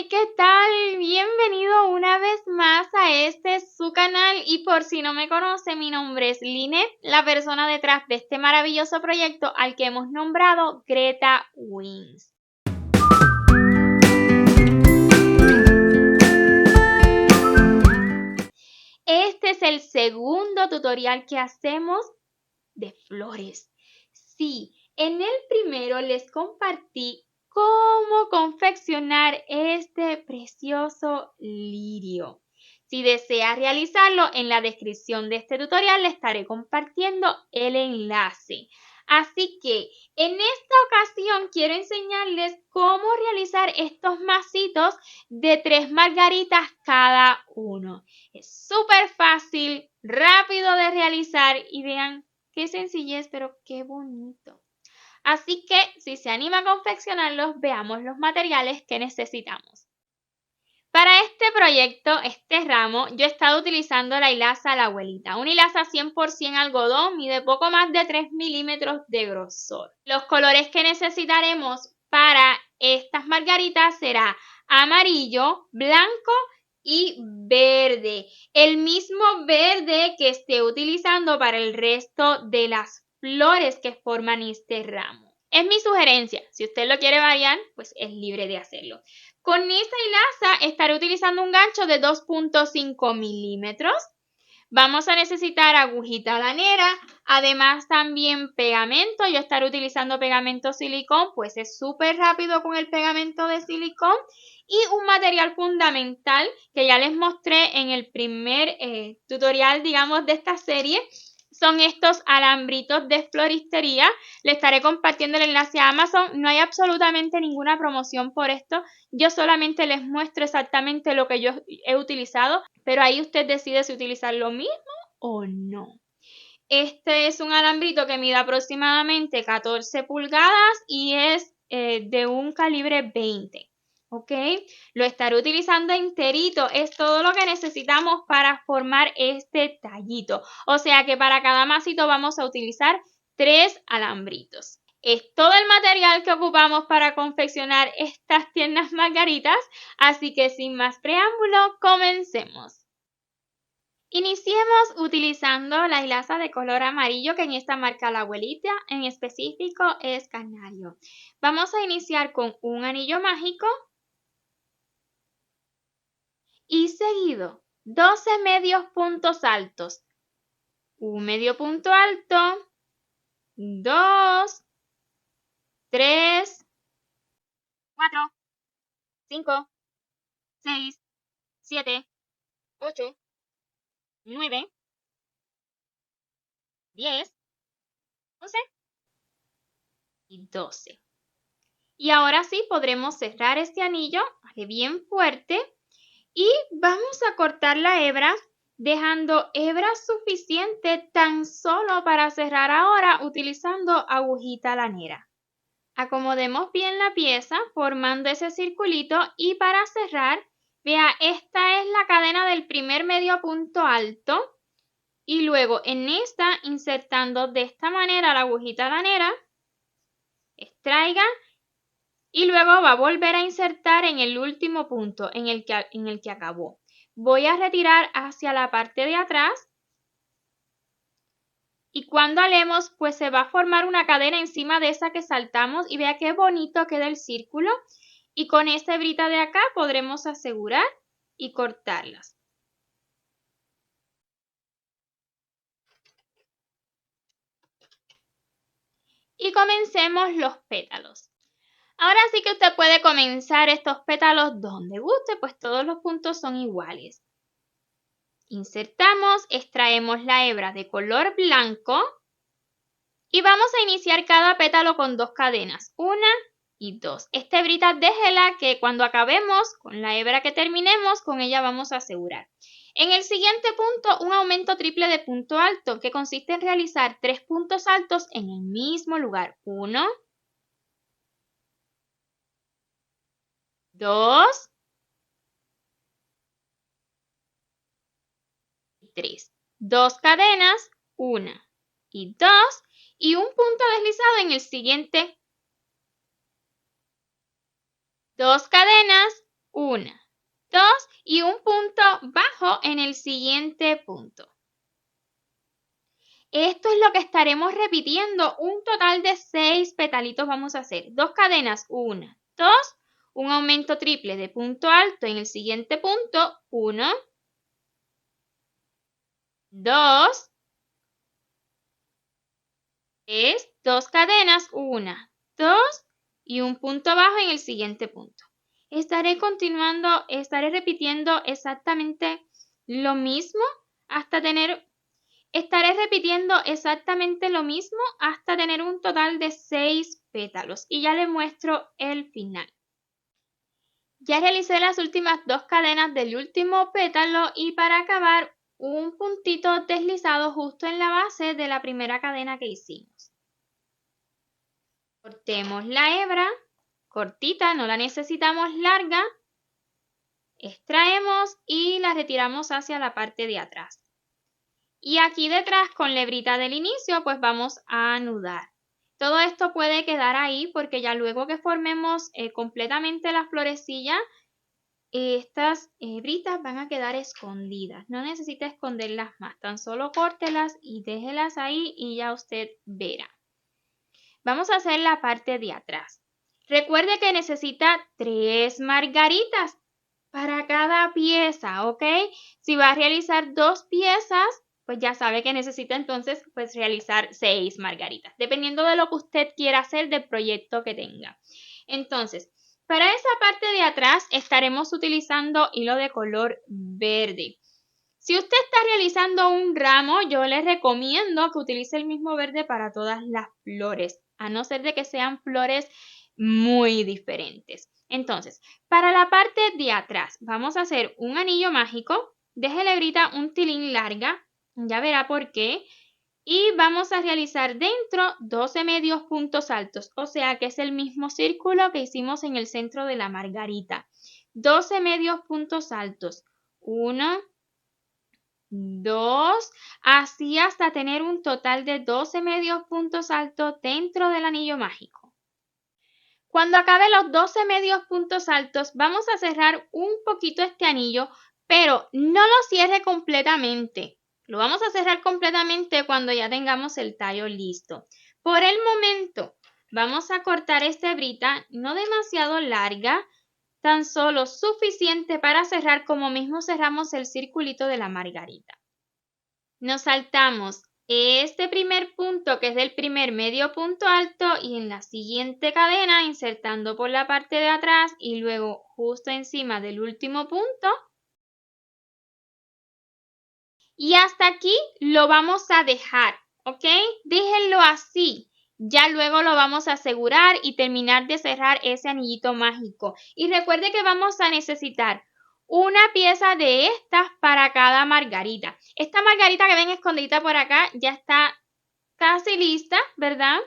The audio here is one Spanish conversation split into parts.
¿qué tal? Bienvenido una vez más a su canal y por si no me conoce, mi nombre es Linet, la persona detrás de este maravilloso proyecto al que hemos nombrado Greta Wins. Este es el segundo tutorial que hacemos de flores. Sí, en el primero les compartí cómo confeccionar este precioso lirio. Si desea realizarlo, en la descripción de este tutorial le estaré compartiendo el enlace. Así que en esta ocasión quiero enseñarles cómo realizar estos macitos de 3 margaritas cada uno. Es súper fácil, rápido de realizar y vean qué sencillez, pero qué bonito. Así que si se anima a confeccionarlos, veamos los materiales que necesitamos. Para este proyecto, este ramo, yo he estado utilizando la hilaza La Abuelita. Una hilaza 100% algodón, mide poco más de 3 milímetros de grosor. Los colores que necesitaremos para estas margaritas será amarillo, blanco y verde. El mismo verde que esté utilizando para el resto de las flores que forman este ramo. Es mi sugerencia. Si usted lo quiere variar, pues es libre de hacerlo. Con esta hilaza estaré utilizando un gancho de 2.5 milímetros. Vamos a necesitar agujita lanera, además también pegamento. Yo estaré utilizando pegamento silicón, pues es súper rápido con el pegamento de silicón. Y un material fundamental que ya les mostré en el primer tutorial, digamos, de esta serie. Son estos alambritos de floristería. Le estaré compartiendo el enlace a Amazon. No hay absolutamente ninguna promoción por esto. Yo solamente les muestro exactamente lo que yo he utilizado, pero ahí usted decide si utilizar lo mismo o no. Este es un alambrito que mide aproximadamente 14 pulgadas y es de un calibre 20. ¿Ok? Lo estaré utilizando enterito. Es todo lo que necesitamos para formar este tallito. O sea que para cada masito vamos a utilizar 3 alambritos. Es todo el material que ocupamos para confeccionar estas tiernas margaritas. Así que sin más preámbulo, comencemos. Iniciemos utilizando la hilaza de color amarillo que en esta marca La Abuelita, en específico es Canario. Vamos a iniciar con un anillo mágico y seguido 12 medios puntos altos. Un medio punto alto, 2, 3, 4, 5, 6, 7, 8, 9, 10, 11 y 12. Y ahora sí podremos cerrar este anillo bien fuerte y vamos a cortar la hebra dejando hebra suficiente tan solo para cerrar ahora utilizando agujita lanera. Acomodemos bien la pieza formando ese circulito y para cerrar, vea, esta es la cadena del primer medio punto alto y luego en esta insertando de esta manera la agujita lanera, extraiga y luego va a volver a insertar en el último punto en el que acabó. Voy a retirar hacia la parte de atrás y cuando alemos pues se va a formar una cadena encima de esa que saltamos y vea qué bonito queda el círculo y con esta hebrita de acá podremos asegurar y cortarlas. Y comencemos los pétalos. Ahora sí que usted puede comenzar estos pétalos donde guste, pues todos los puntos son iguales. Insertamos, extraemos la hebra de color blanco y vamos a iniciar cada pétalo con 2 cadenas, 1 y 2. Esta hebrita déjela que cuando acabemos con la hebra que terminemos, con ella vamos a asegurar. En el siguiente punto, un aumento triple de punto alto que consiste en realizar 3 puntos altos en el mismo lugar. 1, 2 y 3. 2 cadenas, 1 y 2 y un punto deslizado en el siguiente. 2 cadenas, 1, 2 y un punto bajo en el siguiente punto. Esto es lo que estaremos repitiendo, un total de 6 petalitos vamos a hacer. 2 cadenas, 1, 2, un aumento triple de punto alto en el siguiente punto, 1, 2, 3, 2 cadenas, 1, 2 y un punto bajo en el siguiente punto. Estaré repitiendo exactamente lo mismo hasta tener un total de 6 pétalos y ya les muestro el final. Ya realicé las últimas 2 cadenas del último pétalo y para acabar un puntito deslizado justo en la base de la primera cadena que hicimos. Cortemos la hebra, cortita, no la necesitamos larga. Extraemos y la retiramos hacia la parte de atrás. Y aquí detrás con la hebrita del inicio pues vamos a anudar. Todo esto puede quedar ahí porque ya luego que formemos completamente la florecilla, estas hebritas van a quedar escondidas. No necesita esconderlas más, tan solo córtelas y déjelas ahí y ya usted verá. Vamos a hacer la parte de atrás. Recuerde que necesita 3 margaritas para cada pieza, ¿ok? Si va a realizar 2 piezas, pues ya sabe que necesita entonces pues realizar 6 margaritas, dependiendo de lo que usted quiera hacer del proyecto que tenga. Entonces, para esa parte de atrás estaremos utilizando hilo de color verde. Si usted está realizando un ramo, yo le recomiendo que utilice el mismo verde para todas las flores, a no ser de que sean flores muy diferentes. Entonces, para la parte de atrás, vamos a hacer un anillo mágico. Deje la hebrita un tilín larga, ya verá por qué. Y vamos a realizar dentro 12 medios puntos altos, o sea que es el mismo círculo que hicimos en el centro de la margarita. 12 medios puntos altos. 1, 2, así hasta tener un total de 12 medios puntos altos dentro del anillo mágico. Cuando acabe los 12 medios puntos altos, vamos a cerrar un poquito este anillo, pero no lo cierre completamente. Lo vamos a cerrar completamente cuando ya tengamos el tallo listo. Por el momento, vamos a cortar esta hebrita, no demasiado larga, tan solo suficiente para cerrar como mismo cerramos el circulito de la margarita. Nos saltamos este primer punto que es del primer medio punto alto y en la siguiente cadena insertando por la parte de atrás y luego justo encima del último punto. Y hasta aquí lo vamos a dejar, ¿ok? Déjenlo así. Ya luego lo vamos a asegurar y terminar de cerrar ese anillito mágico. Y recuerde que vamos a necesitar una pieza de estas para cada margarita. Esta margarita que ven escondidita por acá ya está casi lista, ¿verdad?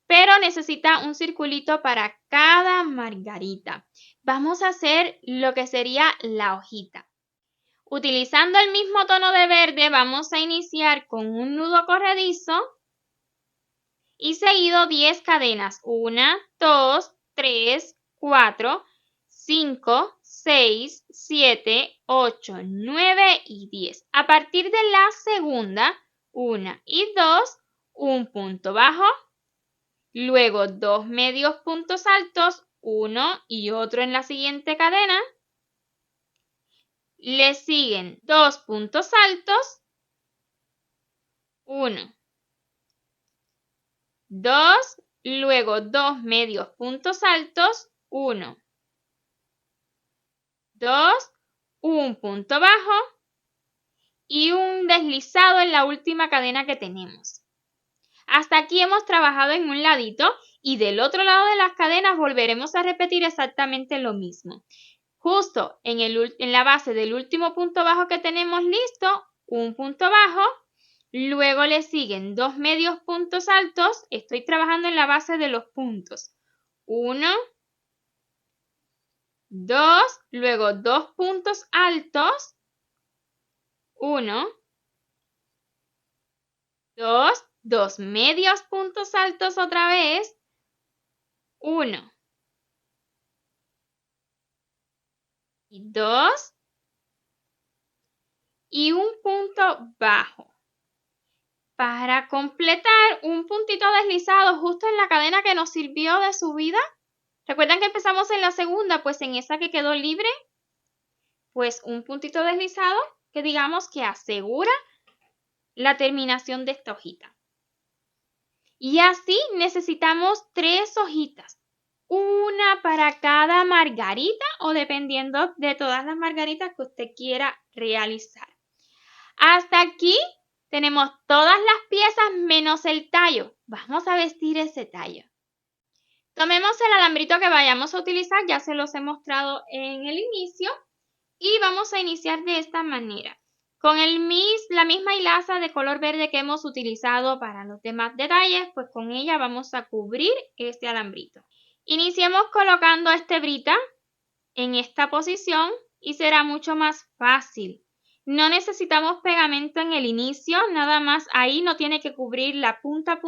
Pero necesita un circulito para cada margarita. Vamos a hacer lo que sería la hojita. Utilizando el mismo tono de verde vamos a iniciar con un nudo corredizo y seguido 10 cadenas. 1, 2, 3, 4, 5, 6, 7, 8, 9 y 10. A partir de la segunda, 1 y 2, un punto bajo, luego 2 medios puntos altos, uno y otro en la siguiente cadena. Le siguen 2 puntos altos, 1, 2, luego 2 medios puntos altos, 1, 2, un punto bajo y un deslizado en la última cadena que tenemos. Hasta aquí hemos trabajado en un ladito y del otro lado de las cadenas volveremos a repetir exactamente lo mismo. Justo en la base del último punto bajo que tenemos listo, un punto bajo, luego le siguen 2 medios puntos altos, estoy trabajando en la base de los puntos, 1, 2, luego 2 puntos altos, 1, 2, 2 medios puntos altos otra vez, 1, y 2 y un punto bajo. Para completar un puntito deslizado justo en la cadena que nos sirvió de subida. ¿Recuerdan que empezamos en la segunda? Pues en esa que quedó libre, pues un puntito deslizado que digamos que asegura la terminación de esta hojita. Y así necesitamos 3 hojitas, una para cada margarita o dependiendo de todas las margaritas que usted quiera realizar. Hasta aquí tenemos todas las piezas menos el tallo. Vamos a vestir ese tallo. Tomemos el alambrito que vayamos a utilizar, ya se los he mostrado en el inicio. Y vamos a iniciar de esta manera. Con la misma hilaza de color verde que hemos utilizado para los demás detalles, pues con ella vamos a cubrir este alambrito. Iniciemos colocando esta hebrita en esta posición y será mucho más fácil. No necesitamos pegamento en el inicio, nada más ahí no tiene que cubrir la punta,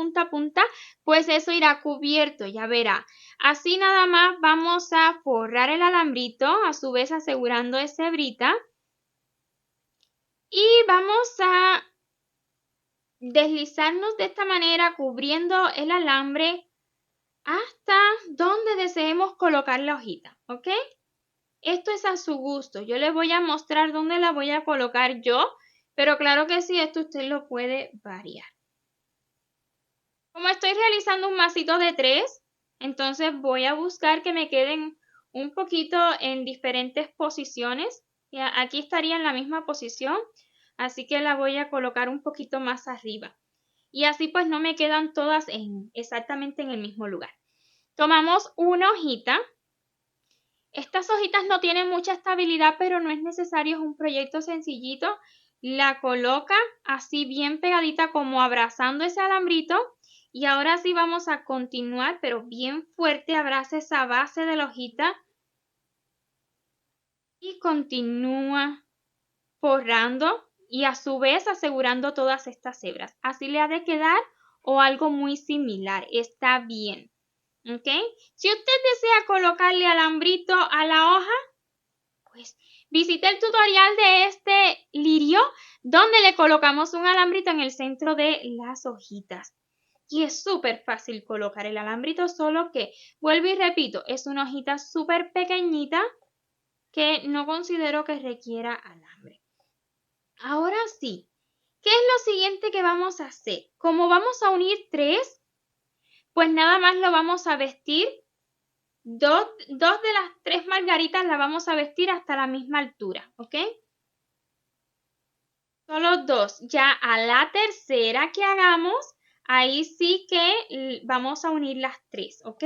pues eso irá cubierto, ya verá. Así nada más vamos a forrar el alambrito, a su vez asegurando esa hebrita. Y vamos a deslizarnos de esta manera cubriendo el alambre hasta donde deseemos colocar la hojita, ¿ok? Esto es a su gusto. Yo les voy a mostrar dónde la voy a colocar yo, pero claro que sí, esto usted lo puede variar. Como estoy realizando un masito de 3, entonces voy a buscar que me queden un poquito en diferentes posiciones. Aquí estaría en la misma posición, así que la voy a colocar un poquito más arriba. Y así pues no me quedan todas exactamente en el mismo lugar. Tomamos una hojita. Estas hojitas no tienen mucha estabilidad, pero no es necesario, es un proyecto sencillito. La coloca así bien pegadita como abrazando ese alambrito. Y ahora sí vamos a continuar, pero bien fuerte, abraza esa base de la hojita. Y continúa forrando y a su vez asegurando todas estas hebras. Así le ha de quedar o algo muy similar, está bien. ¿Ok? Si usted desea colocarle alambrito a la hoja, pues visite el tutorial de este lirio donde le colocamos un alambrito en el centro de las hojitas. Y es súper fácil colocar el alambrito, solo que, vuelvo y repito, es una hojita súper pequeñita que no considero que requiera alambre. Ahora sí, ¿qué es lo siguiente que vamos a hacer? Como vamos a unir 3, pues nada más lo vamos a vestir. Dos de las 3 margaritas la vamos a vestir hasta la misma altura, ¿ok? Solo 2. Ya a la tercera que hagamos, ahí sí que vamos a unir las 3, ¿ok?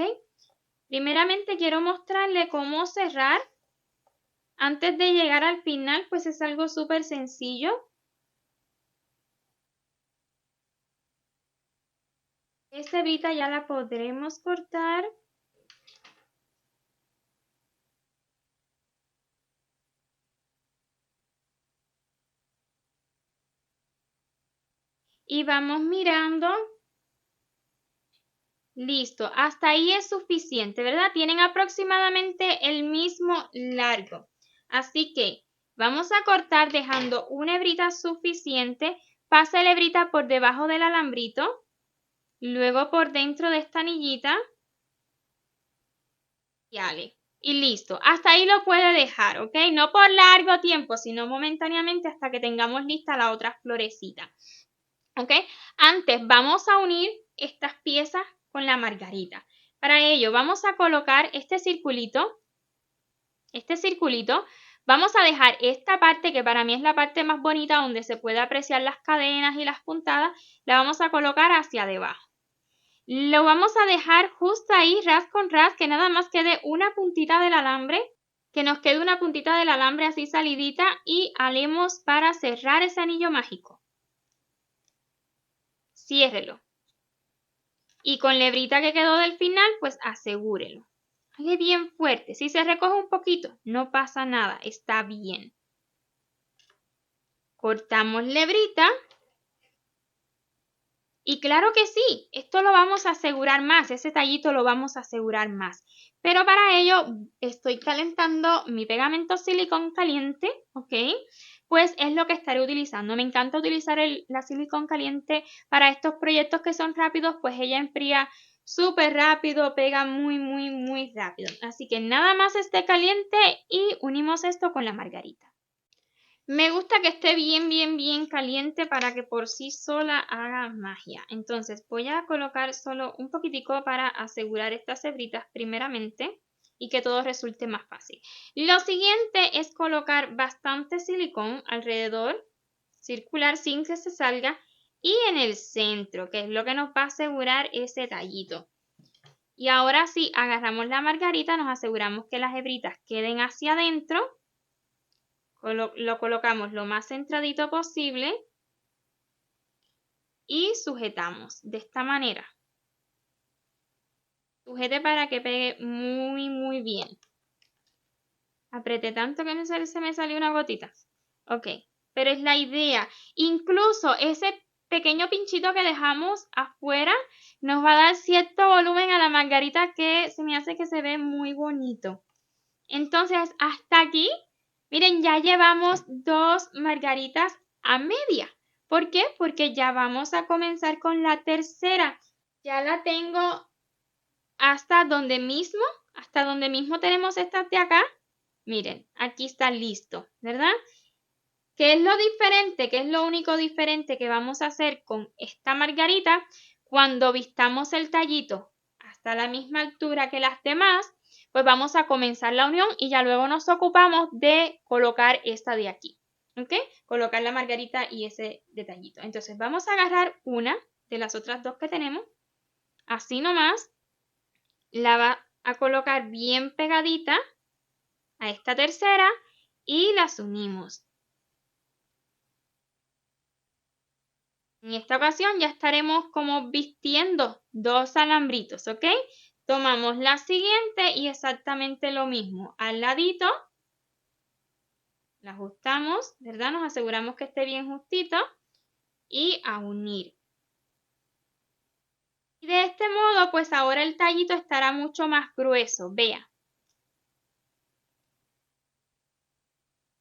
Primeramente quiero mostrarle cómo cerrar. Antes de llegar al final, pues es algo súper sencillo. Esta hebrita ya la podremos cortar. Y vamos mirando. Listo, hasta ahí es suficiente, ¿verdad? Tienen aproximadamente el mismo largo. Así que vamos a cortar dejando una hebrita suficiente. Pasa la hebrita por debajo del alambrito, luego por dentro de esta anillita. Y listo, hasta ahí lo puede dejar, ¿ok? No por largo tiempo, sino momentáneamente hasta que tengamos lista la otra florecita. ¿Ok? Antes vamos a unir estas piezas con la margarita. Para ello vamos a colocar este circulito. Vamos a dejar esta parte que para mí es la parte más bonita donde se puede apreciar las cadenas y las puntadas. La vamos a colocar hacia debajo. Lo vamos a dejar justo ahí, ras con ras, que nada más quede una puntita del alambre. Que nos quede una puntita del alambre así salidita y alemos para cerrar ese anillo mágico. Ciérrelo. Y con la hebrita que quedó del final, pues asegúrelo. Haga bien fuerte. Si se recoge un poquito, no pasa nada, está bien. Cortamos la hebrita. Y claro que sí, esto lo vamos a asegurar más, ese tallito lo vamos a asegurar más. Pero para ello estoy calentando mi pegamento silicón caliente, ¿ok? Pues es lo que estaré utilizando. Me encanta utilizar la silicón caliente para estos proyectos que son rápidos, pues ella enfría súper rápido, pega muy rápido. Así que nada más esté caliente y unimos esto con la margarita. Me gusta que esté bien caliente para que por sí sola haga magia. Entonces voy a colocar solo un poquitico para asegurar estas hebritas primeramente y que todo resulte más fácil. Lo siguiente es colocar bastante silicón alrededor, circular sin que se salga, y en el centro, que es lo que nos va a asegurar ese tallito. Y ahora sí, agarramos la margarita, nos aseguramos que las hebritas queden hacia adentro. Lo colocamos lo más centradito posible y sujetamos de esta manera. Sujete para que pegue muy bien. Apreté tanto que se me salió una gotita. Ok, pero es la idea. Incluso ese pequeño pinchito que dejamos afuera nos va a dar cierto volumen a la margarita que se me hace que se ve muy bonito. Entonces, hasta aquí, miren, ya llevamos 2 margaritas a media. ¿Por qué? Porque ya vamos a comenzar con la tercera. Ya la tengo hasta donde mismo tenemos estas de acá. Miren, aquí está listo, ¿verdad? ¿Qué es lo diferente? ¿Qué es lo único diferente que vamos a hacer con esta margarita? Cuando vistamos el tallito hasta la misma altura que las demás, pues vamos a comenzar la unión y ya luego nos ocupamos de colocar esta de aquí, ¿ok? Colocar la margarita y ese detallito. Entonces vamos a agarrar una de las otras 2 que tenemos, así nomás, la va a colocar bien pegadita a esta tercera y las unimos. En esta ocasión ya estaremos como vistiendo 2 alambritos, ¿ok? Tomamos la siguiente y exactamente lo mismo. Al ladito, la ajustamos, ¿verdad? Nos aseguramos que esté bien justito y a unir. Y de este modo, pues ahora el tallito estará mucho más grueso, vea.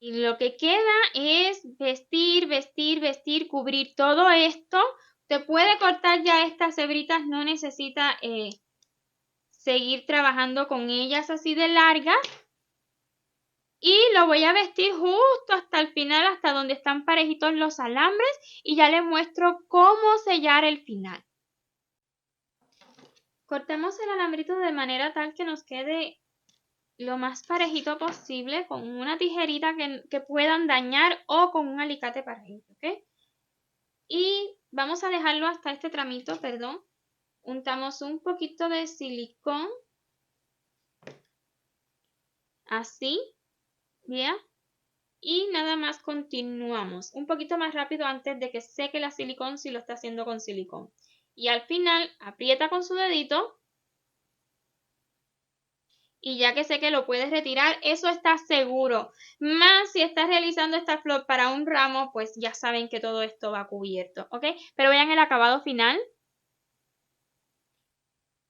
Y lo que queda es vestir, cubrir todo esto. Se puede cortar ya estas hebritas, no necesita seguir trabajando con ellas así de largas. Y lo voy a vestir justo hasta el final, hasta donde están parejitos los alambres. Y ya les muestro cómo sellar el final. Cortemos el alambrito de manera tal que nos quede lo más parejito posible con una tijerita que puedan dañar o con un alicate parejito, ¿ok? Y vamos a dejarlo hasta este tramito, perdón. Untamos un poquito de silicón. Así, ¿ya? Y nada más continuamos. Un poquito más rápido antes de que seque la silicón si lo está haciendo con silicón. Y al final aprieta con su dedito. Y ya que sé que lo puedes retirar, eso está seguro. Más si estás realizando esta flor para un ramo, pues ya saben que todo esto va cubierto, ¿ok? Pero vean el acabado final.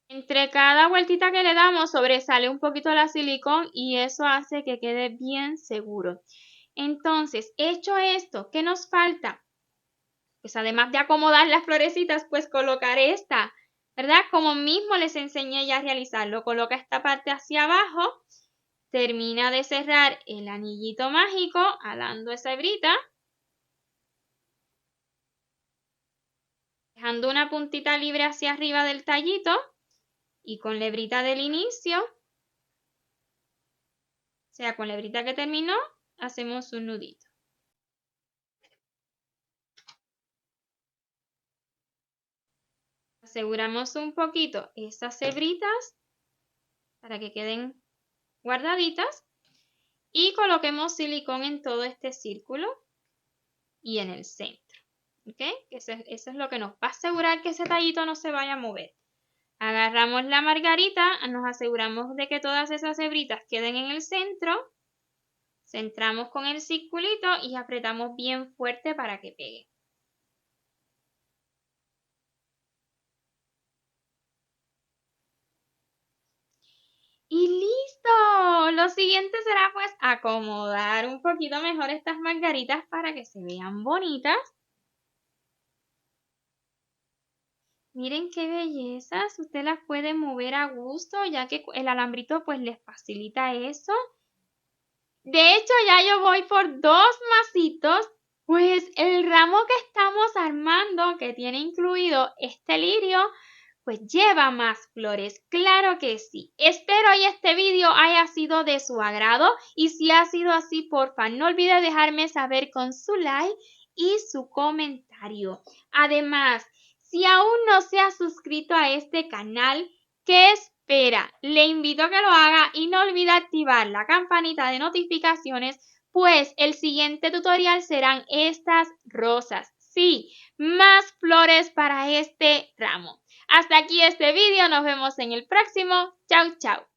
Entre cada vueltita que le damos sobresale un poquito la silicón y eso hace que quede bien seguro. Entonces, hecho esto, ¿qué nos falta? Pues además de acomodar las florecitas, pues colocar esta, ¿verdad? Como mismo les enseñé ya a realizarlo. Coloca esta parte hacia abajo, termina de cerrar el anillito mágico, alando esa hebrita, dejando una puntita libre hacia arriba del tallito y con la hebrita del inicio, o sea, con la hebrita que terminó, hacemos un nudito. Aseguramos un poquito esas hebritas para que queden guardaditas y coloquemos silicón en todo este círculo y en el centro, ¿ok? Eso es lo que nos va a asegurar que ese tallito no se vaya a mover. Agarramos la margarita, nos aseguramos de que todas esas hebritas queden en el centro, centramos con el circulito y apretamos bien fuerte para que pegue. Y listo. Lo siguiente será pues acomodar un poquito mejor estas margaritas para que se vean bonitas. Miren qué bellezas. Usted las puede mover a gusto ya que el alambrito pues les facilita eso. De hecho, ya yo voy por 2 masitos, pues el ramo que estamos armando, que tiene incluido este lirio, pues lleva más flores, claro que sí. Espero y este vídeo haya sido de su agrado y si ha sido así, porfa, no olvide dejarme saber con su like y su comentario. Además, si aún no se ha suscrito a este canal, ¿qué espera? Le invito a que lo haga y no olvide activar la campanita de notificaciones, pues el siguiente tutorial serán estas rosas. Sí, más flores para este ramo. Hasta aquí este vídeo, nos vemos en el próximo. Chau, chau.